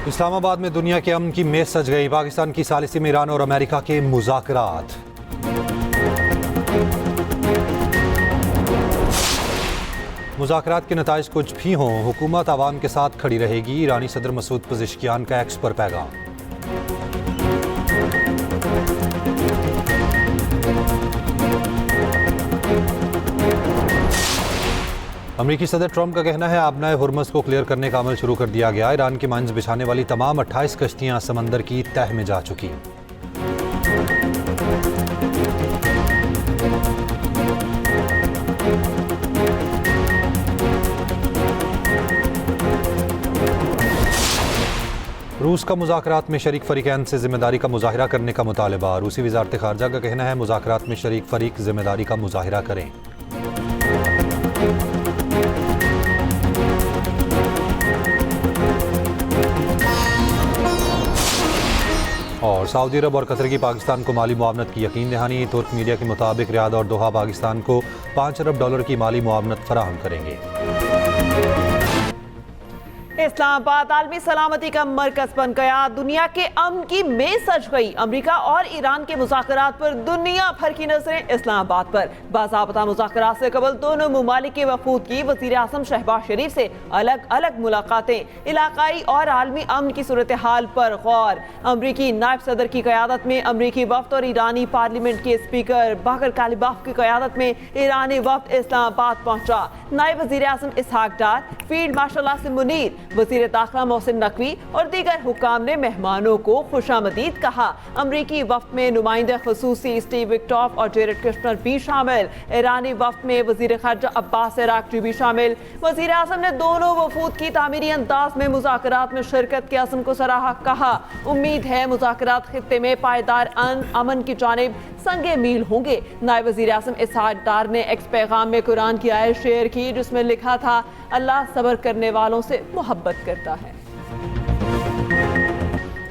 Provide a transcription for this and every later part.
इस्लामाबाद में दुनिया के अमन की मेज सज गई। पाकिस्तान की सालिसी में ईरान और अमेरिका के मुज़ाकरात। मुज़ाकरात के नताइज कुछ भी हों, हुकूमत आवाम के साथ खड़ी रहेगी। ईरानी सदर मसूद पज़ेश्कियान का एक्स पर पैगाम। अमरीकी सदर ट्रंप का कहना है आबनाए हुर्मुज़ को क्लियर करने का अमल शुरू कर दिया गया। ईरान की माइंस बिछाने वाली तमाम 28 कश्तियां समंदर की तह में जा चुकी। रूस का मुज़ाकरात में शरीक फ़रीक़ैन से ज़िम्मेदारी का मुज़ाहिरा करने का मुतालबा। रूसी वज़ारत ख़ारजा का कहना है मुज़ाकरात में शरीक फ़रीक़ ज़िम्मेदारी का मुज़ाहिरा करें। और सऊदी अरब और कतर की पाकिस्तान को माली मुआवनत की यकीन दहानी। तुर्क मीडिया के मुताबिक रियाद और दोहा पाकिस्तान को $5 अरब की माली मुआवनत फराहम करेंगे। इस्लामाबाद आलमी सलामती का मरकज बन गया। दुनिया के अमन की मेज सज गई। अमेरिका और ईरान के मुज़ाकरात पर दुनिया भर की नजरें इस्लामाबाद पर। बाज़ाब्ता मुज़ाकरात से कबल दोनों मुमालिक के वफूद की वज़ीर आज़म शहबाज शरीफ से अलग अलग मुलाकातें। इलाकाई और आलमी अमन की सूरत हाल पर गौर। अमरीकी नायब सदर की क़यादत में अमरीकी वफ्द और ईरानी पार्लियामेंट के स्पीकर बाकर कालिबाफ की क़यादत में ईरानी वफ्द इस्लामाबाद पहुंचा। नायब वज़ीर आज़म इसहाक डार, फील्ड मार्शल आसिम मुनीर, वज़ीर दाखिला मोहसिन नकवी और दीगर हुक्काम ने मेहमानों को खुशामदीद कहा। अमरीकी वफ्द में नुमाइंदे ख़ुसूसी स्टीव विक्टॉफ और जेरेड कुश्नर भी शामिल। ईरानी वफ्द में वज़ीर ख़ारजा अब्बास अराग़ची भी शामिल। वज़ीर आज़म ने दोनों वफूद की तामीरी अंदाज में मुज़ाकरात में शिरकत के अज़्म को सराहा। कहा उम्मीद है मुज़ाकरात खित्ते में पायदार अमन की जानिब संगे मील होंगे। नायब वज़ीर आज़म इसहाक डार ने एक्स पैगाम में कुरान की आयत शेयर की जिसमें लिखा था अल्लाह सब्र करने वालों से मोहब्बत करता है।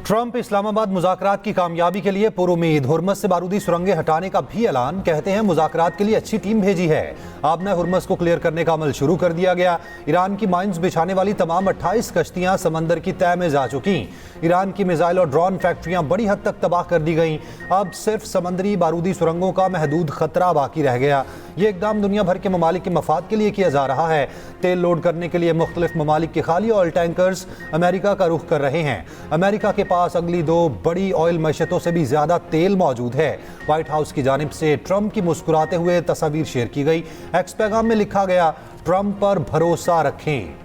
ट्रंप इस्लामाबाद मुज़ाकरात की कामयाबी के लिए पुरुमीद। हुर्मुज़ से बारूदी सुरंगें हटाने का भी ऐलान। कहते हैं मुज़ाकरात के लिए अच्छी टीम भेजी है। आबनाए हुर्मुज़ को क्लियर करने का अमल शुरू कर दिया गया। ईरान की माइंस बिछाने वाली तमाम 28 कश्तियां समंदर की तह में जा चुकी। ईरान की मिसाइल और ड्रोन फैक्ट्रियां बड़ी हद तक तबाह कर दी गईं। अब सिर्फ समंदरी बारूदी सुरंगों का महदूद खतरा बाकी रह गया। ये इकदाम दुनिया भर के ममालिक के मफाद के लिए किया जा रहा है। तेल लोड करने के लिए मुख्तलिफ ममालिक के खाली ऑयल टैंकर्स अमेरिका का रुख कर रहे हैं। अमेरिका के पास अगली 2 बड़ी ऑयल मैशतों से भी ज्यादा तेल मौजूद है। व्हाइट हाउस की जानिब से ट्रंप की मुस्कुराते हुए तस्वीर शेयर की गई। एक्स पैगाम में लिखा गया ट्रंप पर भरोसा रखें।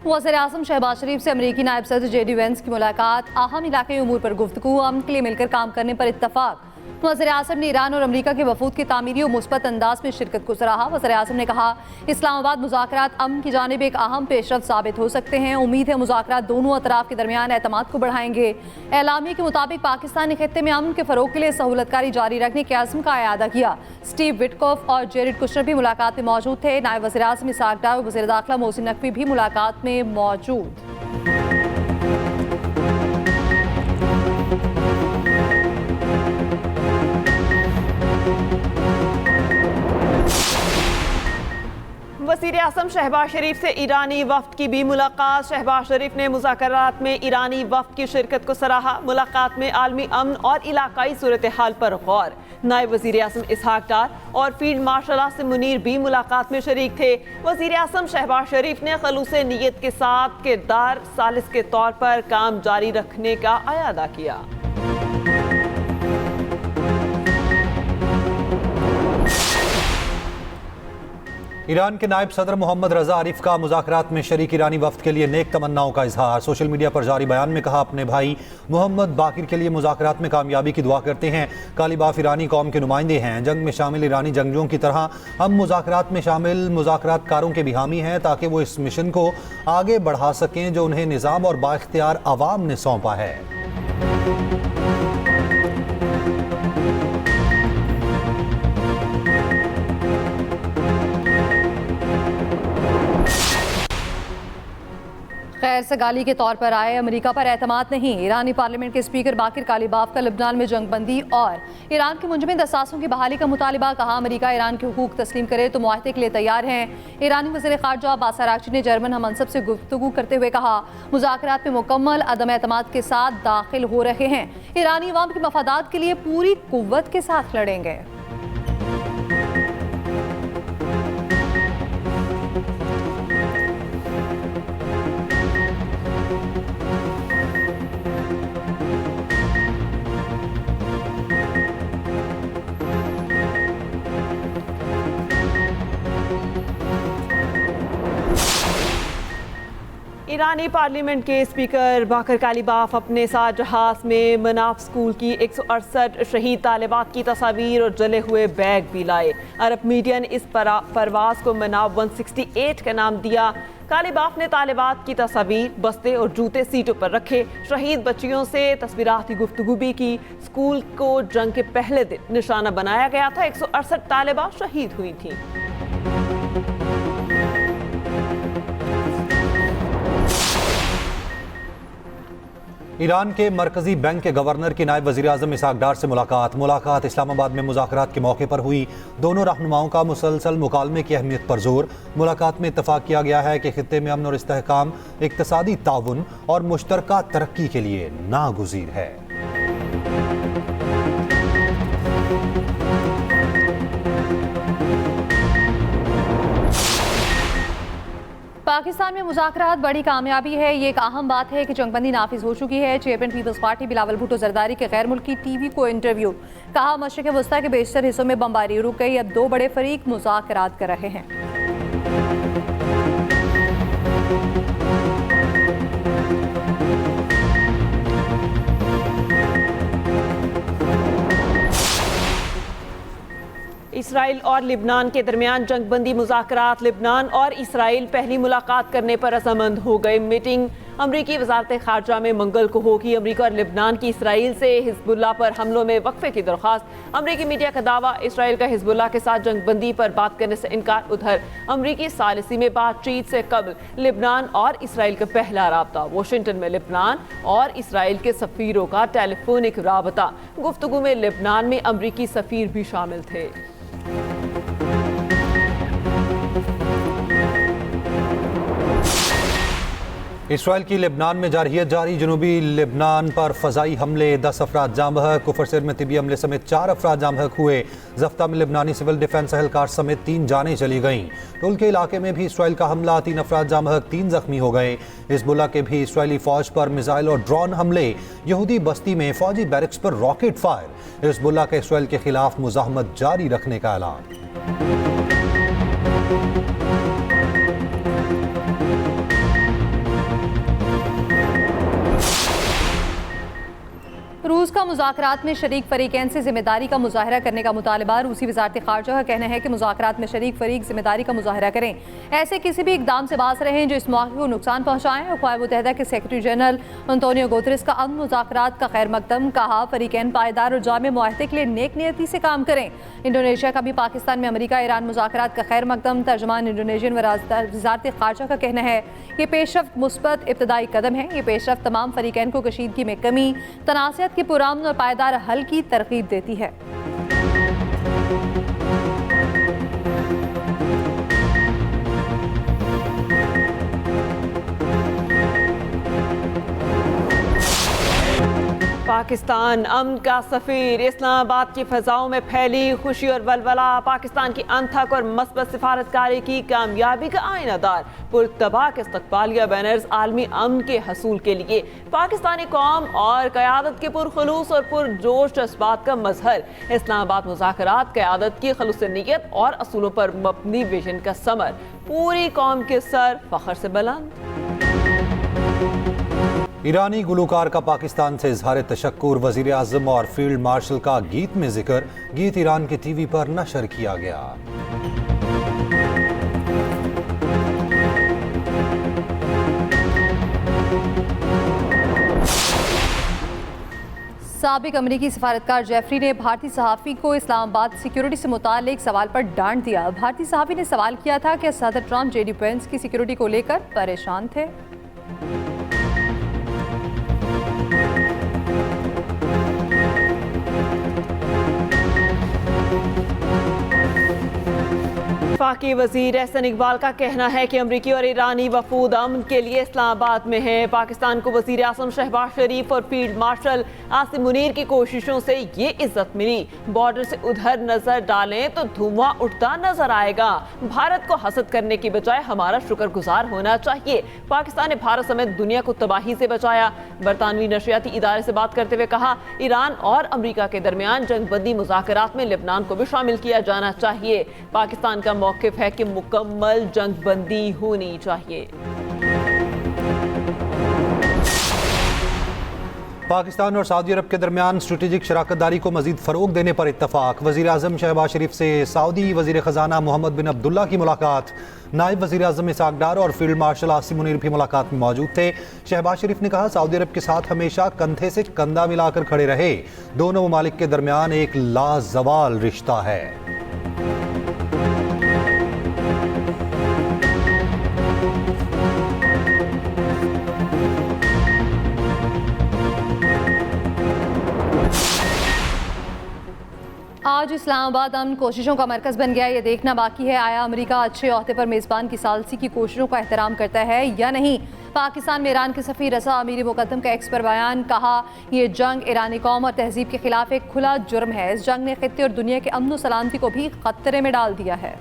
वज़ीर आज़म शहबाज शरीफ से अमरीकी नायब सदर जेडी वेंस की मुलाकात। अहम इलाक़ाई उमूर पर गुफ्तगू, अमन के लिए मिलकर काम करने पर इत्तफाक। वज़ीर आज़म ने ईरान और अमरीका के वफूद की तामीरी और मुस्बत अंदाज में शिरकत को सराहा। वज़ीर आज़म ने कहा इस्लामाबाद मुज़ाकरात अमन की जानिब एक अहम पेशरफ्त साबित हो सकते हैं। उम्मीद है मुज़ाकरात दोनों अतराफ के दरमियान एतमाद को बढ़ाएंगे। एलामी के मुताबिक पाकिस्तान ने खित्ते में अमन के फ़रोग के लिए सहूलतकारी जारी रखने के अज़्म का अयादा किया। स्टीव विटकॉफ और जेरेड कुश्नर भी मुलाकात में मौजूद थे। नायब वज़ीर आज़म इसहाक डार और वज़ीर दाखिला मोहसिन नकवी भी मुलाकात में मौजूद। वज़ीर आज़म शहबाज शरीफ से ईरानी वफ्द की भी मुलाकात। शहबाज शरीफ ने मुज़ाकरात में ईरानी वफ्द की शिरकत को सराहा। मुलाकात में आलमी अमन और इलाकाई सूरत हाल पर गौर। नायब वज़ीर आज़म इसहाक डार और फील्ड मार्शल आसिम मुनीर भी मुलाकात में शरीक थे। वज़ीर आज़म शहबाज शरीफ ने खलूस नीयत के साथ किरदार सालिस के तौर पर काम जारी रखने का अयादा किया। ईरान के नायब सदर मोहम्मद रजा आरिफ का मुज़ाकरात में शरीक ईरानी वफ्द के लिए नेक तमन्नाओं का इजहार। सोशल मीडिया पर जारी बयान में कहा अपने भाई मोहम्मद बाकिर के लिए मुज़ाकरात में कामयाबी की दुआ करते हैं। कालिबाफ ईरानी कौम के नुमाइंदे हैं। जंग में शामिल ईरानी जंगजुओं की तरह हम मुज़ाकरात में शामिल मुज़ाकरातकारों के भी हामी हैं ताकि वो इस मिशन को आगे बढ़ा सकें जो उन्हें निज़ाम और बाइख्तियार अवाम ने सौंपा है। खैर सगाली के तौर पर आए अमेरिका पर एतमाद नहीं। ईरानी पार्लियामेंट के स्पीकर बाकिर कालीबाफ का लेबनान में जंगबंदी और ईरान के मुंजमद असासों की बहाली का मुतालिबा। कहा अमेरिका ईरान के हुकूक तस्लीम करे तो मुआहदे के लिए तैयार हैं। ईरानी वज़ीर ख़ारजा अब्बास अराग़ची ने जर्मन हममनसब से गुफ्तगू करते हुए कहा मुज़ाकरात में मुकम्मल अदम एतमाद के साथ दाखिल हो रहे हैं। ईरानी अवाम के मफादात के लिए पूरी कुव्वत के साथ लड़ेंगे। ईरानी पार्लियामेंट के स्पीकर बाकर कालीबाफ अपने साथ जहाज में मनाफ स्कूल की 168 शहीद तालिबात की तस्वीर और जले हुए बैग भी लाए। अरब मीडिया ने इस परवाज को मनाफ 168 का नाम दिया। कालीबाफ ने तालिबात की तस्वीर, बस्ते और जूते सीटों पर रखे। शहीद बच्चियों से तस्वीराती गुफ्तगू भी की। स्कूल को जंग के पहले दिन निशाना बनाया गया था। 168 तालिबात शहीद हुई थी। ईरान के मरकजी बैंक के गवर्नर की नायब वज़ीर आज़म इसहाक डार से मुलाकात इस्लामाबाद में मुज़ाकरात के मौके पर हुई। दोनों रहनुमाओं का मुसलसल मुकालमे की अहमियत पर जोर। मुलाकात में इत्तफाक किया गया है कि खित्ते में अमन और इस्तेहकाम, इक़्तिसादी ताउन और मुश्तरका तरक्की के लिए नागुज़ीर है। पाकिस्तान में मुज़ाकरात बड़ी कामयाबी है। ये एक अहम बात है कि जंगबंदी नाफिज हो चुकी है। चेयरमैन पीपल्स पार्टी बिलावल भुट्टो जरदारी के गैर मुल्की टीवी को इंटरव्यू। कहा मशरिक़ वस्ता के बेशतर हिस्सों में बमबारी रुक गई। अब दो बड़े फरीक मुज़ाकरात कर रहे हैं। इसराइल और लिबनान के दरमियान जंगबंदी मुज़ाकरात। लिबनान और इसराइल पहली मुलाकात करने पर रज़ामंद हो गए। मीटिंग अमरीकी वज़ारत ख़ारजा में मंगल को होगी। अमरीका और लिबनान की इसराइल से हिज़्बुल्लाह पर हमलों में वक्फे की दरख्वास्त। अमरीकी मीडिया का दावा, इसराइल का हिज़्बुल्लाह के साथ जंगबंदी पर बात करने से इनकार। उधर अमरीकी सालिसी में बातचीत से कबल लिबनान और इसराइल का पहला राबता। वाशिंगटन में लिबनान और इसराइल के सफ़ीरों का टेलीफोनिक राबता। गुफ्तगू में लिबनान में अमरीकी सफ़ीर भी शामिल थे। इसराइल की लेबनान में जारहियत जारी। जनूबी लेबनान पर फ़ज़ाई हमले, 10 अफराद जाँ बहक। कुफर में तिबी हमले समेत 4 अफराद जाँ बहक हुए। ज़फ्ता में लेबनानी सिविल डिफेंस एहलकार समेत 3 जानें चली गईं। टुल के इलाके में भी इसराइल का हमला, 3 अफराद जाँ बहक, 3 जख्मी हो गए। हिज़्बुल्लाह के भी इसराइली फ़ौज पर मिसाइल और ड्रोन हमले। यहूदी बस्ती में फ़ौजी बैरक्स पर रॉकेट फायर। हिज़्बुल्लाह का इसराइल के खिलाफ मुज़ाहमत जारी रखने का ऐलान। रूस का मुज़ाकरात में शरीक फरीकैन से जिम्मेदारी का मुजाहरा करने का मुतालबा। रूसी वज़ारत ख़ारजा का कहना है कि मुज़ाकरात में शरीक फरीक जिम्मेदारी का मुजाहरा करें। ऐसे किसी भी इकदाम से बाज रहें जो इस मौके को नुकसान पहुँचाएं। अक़वाम मुत्तहिदा के सेक्रेटरी जनरल अंतोनियो गुतेरेस का अमन मुज़ाकरात का खैर मकदम। कहा फरीकैन पायदार और जामे मुआहदे के लिए नेक नियति से काम करें। इंडोनेशिया का भी पाकिस्तान में अमरीका ईरान मुज़ाकरात का खैर मकदम। तर्जमान इंडोनेशियन वज़ारत ख़ारजा का कहना है ये पेशरफ्त मुस्बत इब्तदाई कदम है। ये पेशरफ्त तमाम फरीकैन को कशीदगी में कमी, तनासियत के पुरान और पायदार हल की तरगीब देती है। पाकिस्तान अमन का सफ़ीर। इस्लामाबाद की फ़ज़ाओं में फैली खुशी और वलवला। पाकिस्तान की अनथक और मस्बत सिफारतकारी की कामयाबी का आईनादार। पुरतबाक इस्तक़बालिया बैनर्स आलमी अमन के हसूल के लिए पाकिस्तानी कौम और क़यादत के पुरखलूस और पुरजोश जज्बात का मजहर। इस्लामाबाद मुज़ाकरात क़यादत की खलूस नीयत और असूलों पर मबनी विजन का समर। पूरी कौम के सर फ़ख्र से बुलंद। ईरानी गुलूकार का पाकिस्तान से इजहार तशक्कुर। वज़ीर आज़म और फील्ड मार्शल का गीत में जिक्र। गीत ईरान के टीवी पर नशर किया गया। साबिक अमरीकी सफारतकार जेफरी ने भारतीय सहाफ़ी को इस्लामाबाद सिक्योरिटी से मुताल्लिक सवाल पर डांट दिया। भारतीय सहाफ़ी ने सवाल किया था कि सदर ट्रंप JD पेंस की सिक्योरिटी को लेकर परेशान थे। वफाकी वजीर एहसन इकबाल का कहना है कि अमरीकी और ईरानी वफूद अमन के लिए इस्लामाबाद में है। पाकिस्तान को वजीर आजम शहबाज शरीफ और फील्ड मार्शल आसिम मुनीर की कोशिशों से ये इज्जत मिली। बॉर्डर से उधर नजर डालें तो धुआं उठता नजर आएगा। भारत को हसद करने की बजाय हमारा शुक्रगुजार होना चाहिए। पाकिस्तान ने भारत समेत दुनिया को तबाही से बचाया। बरतानवी नशरियाती इदारे से बात करते हुए कहा, ईरान और अमरीका के दरमियान जंगबंदी मुज़ाकरात में लेबनान को भी शामिल किया जाना चाहिए। पाकिस्तान का मौक़िफ़ है कि मुकम्मल जंगबंदी होनी चाहिए। पाकिस्तान और सऊदी अरब के दरमियान स्ट्रेटेजिक शराकतदारी को मजीद फरोग देने पर इत्तफाक। वजीर आजम शहबाज शरीफ से सऊदी वजीर खजाना मोहम्मद बिन अब्दुल्ला की मुलाकात। नायब वजीर आजम इसाक डार और फील्ड मार्शल आसिम मुनीर भी मुलाकात में मौजूद थे। शहबाज शरीफ ने कहा, सऊदी अरब के साथ हमेशा कंधे से कंधा मिलाकर खड़े रहे। दोनों ममालिक के दरमियान एक लाजवाल रिश्ता है। आज इस्लामाबाद अमन कोशिशों का मरकज़ बन गया। ये देखना बाकी है, आया अमेरिका अच्छे ओहदे पर मेज़बान की सालसी की कोशिशों का एहतराम करता है या नहीं। पाकिस्तान में ईरान के सफ़ीर रसा अमीर मुकद्दम का एक्स पर बयान, कहा यह जंग ईरानी कौम और तहजीब के खिलाफ एक खुला जुर्म है। इस जंग ने खित्ते और दुनिया के अमन व सलामती को भी खतरे में डाल दिया है।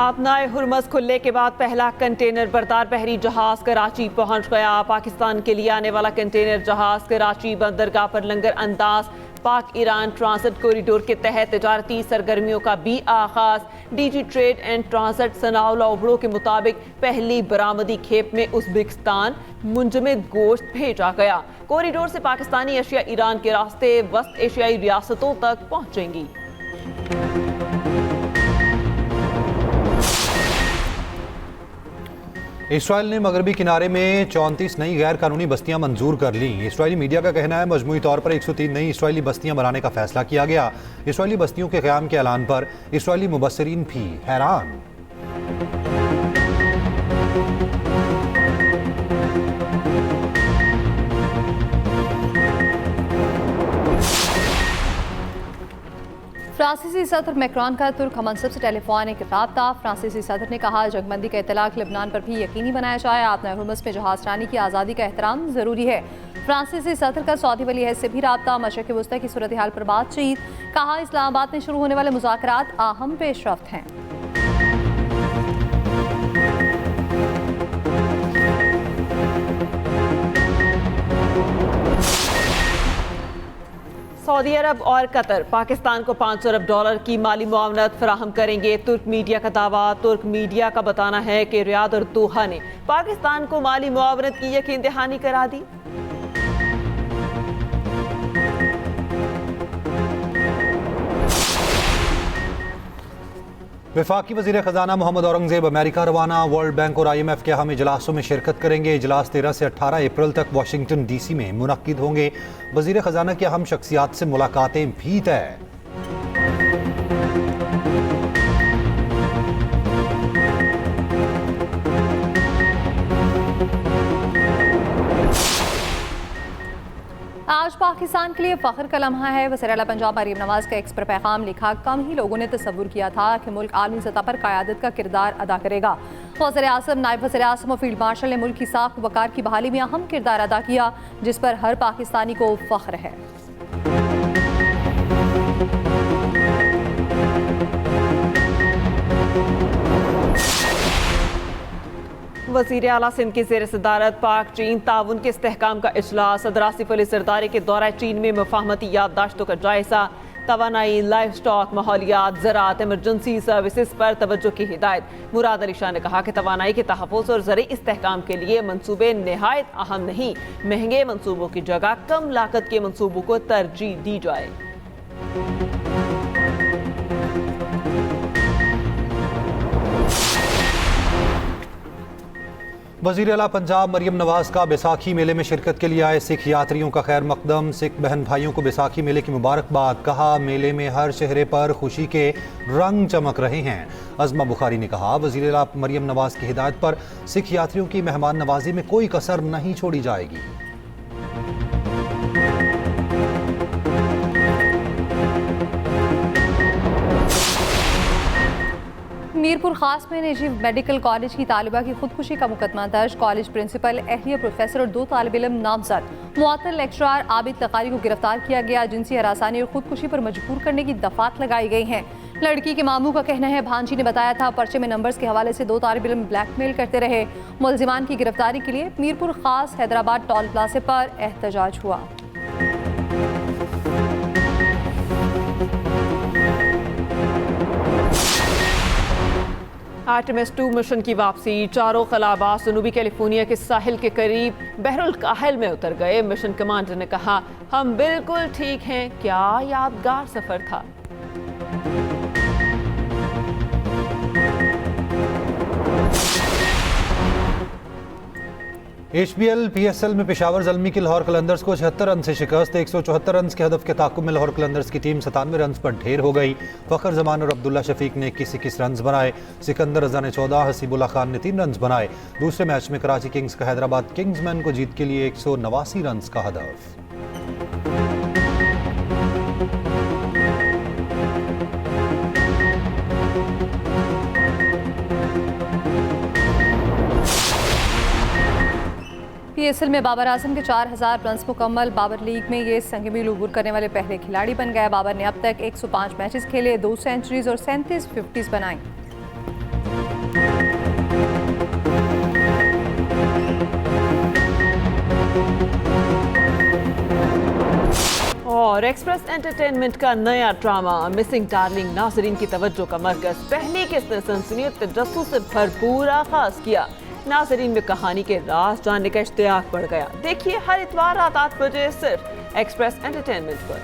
आपनाए हुर्मस खुलने के बाद पहला कंटेनर बरदार बहरी जहाज कराची पहुंच गया। पाकिस्तान के लिए आने वाला कंटेनर जहाज कराची बंदरगाह पर लंगर अंदाज पाक ईरान ट्रांसिट कॉरिडोर के तहत तिजारती सरगर्मियों का भी आगाज। DG trade and transit Sanaullah Obro के मुताबिक पहली बरामदी खेप में उज़्बेकिस्तान मुंजमद गोश्त भेजा गया। कॉरिडोर से पाकिस्तानी अशिया ईरान के रास्ते वस्त एशियाई रियासतों तक पहुंचेंगी। इसराइल ने मगरबी किनारे में 34 नई गैर कानूनी बस्तियां मंजूर कर लीं। इसराइली मीडिया का कहना है, मजमूई तौर पर 103 नई इसराइली बस्तियां बनाने का फैसला किया गया। इसराइली बस्तियों के क़याम के ऐलान पर इसराइली मुबस्सिरीन भी हैरान। फ्रांसीसी सदर मैक्रोन का तुर्क हमसब से टेलीफोनिक राब्ता। फ्रांसीसी सदर ने कहा, जंगबंदी का इतलाक लेबनान पर भी यकीनी बनाया जाए। आपनाए हुर्मुज़ में जहाज रानी की आज़ादी का एहतराम ज़रूरी है। फ्रांसीसी सदर का सऊदी वली अहद से भी राब्ता। मशरक़ वस्ती की सूरत हाल पर बातचीत। कहा, इस्लामाबाद में शुरू होने वाले मुज़ाकरात अहम पेशरफ्त हैं। सऊदी अरब और कतर पाकिस्तान को $500 अरब की माली मुआवनत फराहम करेंगे। तुर्क मीडिया का दावा। तुर्क मीडिया का बताना है कि रियाद और दोहा ने पाकिस्तान को माली मुआवनत की यकीन दहानी करा दी। वफाकी वज़ीर ख़जाना मोहम्मद औरंगज़ेब अमेरिका रवाना। वर्ल्ड बैंक और IMF के अहम इजलासों में शिरकत करेंगे। इजलास 13 से 18 अप्रैल तक वाशिंगटन DC में मुनक्किद होंगे। वज़ीर ख़जाना की अहम शख्सियात से मुलाकातें भी तय। आज पाकिस्तान के लिए फ़ख्र का लम्हा है। वज़ीर-ए-आला पंजाब मरीम नवाज का एक्स पर पैगाम लिखा, कम ही लोगों ने तसव्वुर किया था कि मुल्क आलमी सतह पर क़यादत का किरदार अदा करेगा। वज़ीर आज़म, नायब वज़ीर आज़म और फील्ड मार्शल ने मुल्क की साख वक़ार की बहाली में अहम किरदार अदा किया, जिस पर हर पाकिस्तानी को फ़ख्र है। वज़ीर आला सिंध की ज़ेर सदारत पाक चीन ताउन के इस्तेहकाम का इजलास। सदर आसिफ अली ज़रदारी के दौरा चीन में मुफाहमती याददाश्तों का जायजा। तवानाई, लाइफ स्टॉक, माहौलियात, ज़राअत, एमरजेंसी सर्विसेज पर तवज्जो की हिदायत। मुराद अली शाह ने कहा कि तवानाई के तहफ़्फ़ुज़ और ज़रई इस्तेहकाम के लिए मनसूबे नहायत अहम नहीं, महंगे मनसूबों की जगह कम लागत के मनसूबों को तरजीह दी जाए। वज़ीर आला पंजाब मरियम नवाज का बैसाखी मेले में शिरकत के लिए आए सिख यात्रियों का खैर मकदम। सिख बहन भाइयों को बैसाखी मेले की मुबारकबाद। कहा, मेले में हर चेहरे पर खुशी के रंग चमक रहे हैं। अज़मा बुखारी ने कहा, वज़ीर आला मरियम नवाज की हिदायत पर सिख यात्रियों की मेहमान नवाजी में कोई कसर नहीं छोड़ी जाएगी। मीरपुर खास में निजी मेडिकल कॉलेज की तालिबा की खुदकुशी का मुकदमा दर्ज। कॉलेज प्रिंसिपल, एहलिया प्रोफेसर और 2 तालिब इल्म नामजद। मुअत्तल लेक्चरार आबिद लकारी को गिरफ्तार किया गया। जिनसी हरासानी और खुदकुशी पर मजबूर करने की दफात लगाई गई हैं। लड़की के मामू का कहना है, भांजी ने बताया था पर्चे में नंबर्स के हवाले से 2 तालिब इल्म ब्लैकमेल करते रहे। मुलजिमान की गिरफ्तारी के लिए मीरपुर खास हैदराबाद टोल प्लाजा पर एहतजाज हुआ। आर्टेमिस 2 मिशन की वापसी। चारों खलाबाज जनूबी कैलिफोर्निया के साहिल के करीब बहरुल काहिल में उतर गए। मिशन कमांडर ने कहा, हम बिल्कुल ठीक हैं। क्या यादगार सफर था। HBL PSL में पेशावर ज़ल्मी की लाहौर कलंदर्स को 76 रन से शिकस्त। 174 रन के हदफ के ताकुब में लाहौर कलंदर्स की टीम 97 रन पर ढेर हो गई। फ़खर जमान और अब्दुल्ला शफीक ने 21 रन बनाए। सिकंदर रजा ने 14, हसीबुल्ला खान ने 3 रन बनाए। दूसरे मैच में कराची किंग्स का हैदराबाद किंग्समैन को जीत के लिए 189 रन का हदफ। PSL में बाबर आजम के 4000 रन मुकम्मल। बाबर लीग में ये संगमील उबूर करने वाले पहले खिलाड़ी बन गए। बाबर ने अब तक 105 मैचेस खेले, 2 सेंचुरीज और 37 50s बनाई। और एक्सप्रेस एंटरटेनमेंट का नया ड्रामा मिसिंग डार्लिंग नाजरीन की तवज्जो का मरकज। पहली किस्त ने सनसनी और तजस्सुस से भरपूर आगाज किया। नाजरीन में कहानी के राज जानने का इश्तियाक बढ़ गया। देखिए हर इतवार रात 8 बजे सिर्फ एक्सप्रेस एंटरटेनमेंट पर।